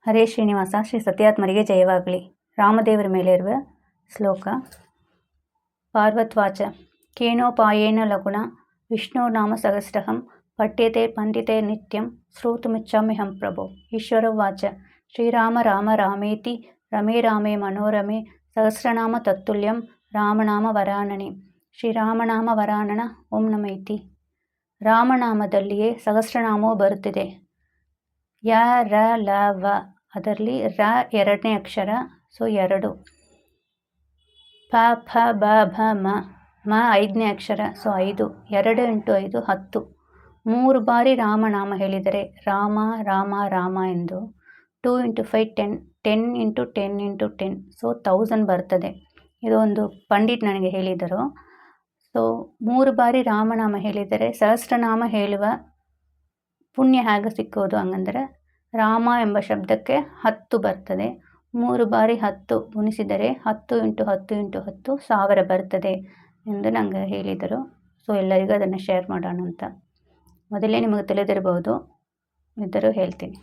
ಹರೇ ಶ್ರೀನಿವಾಸ. ಶ್ರೀ ಸತ್ಯಾತ್ಮರಿಗೆ ಜಯವಾಗಲಿ. ರಾಮದೇವರ ಮೇಲೆ ಇರುವ ಶ್ಲೋಕ. ಪಾರ್ವತ್ವಾಚ ಕೇನೋಪಾಯೇನ ಲಗುಣ ವಿಷ್ಣುರ್ನಾಮ ಸಹಸ್ರಹಂ ಪಠ್ಯತೆ ಪಂಡಿತೆ ನಿತ್ಯಂ ಶ್ರೋತುಮಿಚ್ಛಾಮ್ಯಹಂ ಪ್ರಭೋ. ಈಶ್ವರವಾಚ ಶ್ರೀರಾಮ ರಾಮ ರಾಮೇತಿ ರಮೇ ರಾಮೇ ಮನೋರಮೆ ಸಹಸ್ರನಾಮ ತತ್ತುಲ್ಯಂ ರಾಮನಾಮ ವರಾನನೆ. ಶ್ರೀರಾಮನಾಮ ವರಾನನ ಓಂ ನಮ ಇತಿ. ರಾಮನಾಮದಲ್ಲಿಯೇ ಸಹಸ್ರನಾಮವು ಬರುತ್ತಿದೆ. ಯ ರ ಲ ವ, ಅದರಲ್ಲಿ ರ ಎರಡನೇ ಅಕ್ಷರ, ಸೊ 2. ಪ ಫ ಬ ಭ ಮ, ಮ ಐದನೇ ಅಕ್ಷರ, ಸೊ 5. 2 × 5 10. 3 ಬಾರಿ ರಾಮನಾಮ ಹೇಳಿದರೆ ರಾಮ ರಾಮ ರಾಮ ಎಂದು 2 × 5 10, 10 × 10 × 10, ಸೊ 1000 ಬರ್ತದೆ. ಇದೊಂದು ಪಂಡಿತ್ ನನಗೆ ಹೇಳಿದರು. ಸೊ 3 ಬಾರಿ ರಾಮನಾಮ ಹೇಳಿದರೆ ಸಹಸ್ರನಾಮ ಹೇಳುವ ಪುಣ್ಯ ಹೇಗೆ ಸಿಕ್ಕೋದು ಹಂಗಂದರೆ ರಾಮ ಎಂಬ ಶಬ್ದಕ್ಕೆ 10 ಬರ್ತದೆ. 3 ಬಾರಿ 10 ಗುಣಿಸಿದರೆ 10 × 10 × 10 1000 ಬರ್ತದೆ ಎಂದು ನನಗೆ ಹೇಳಿದರು. ಸೊ ಎಲ್ಲರಿಗೂ ಅದನ್ನು ಶೇರ್ ಮಾಡೋಣ ಅಂತ. ಮೊದಲೇ ನಿಮಗೆ ತಿಳಿದಿರಬಹುದು, ಇದ್ದರೂ ಹೇಳ್ತೀನಿ.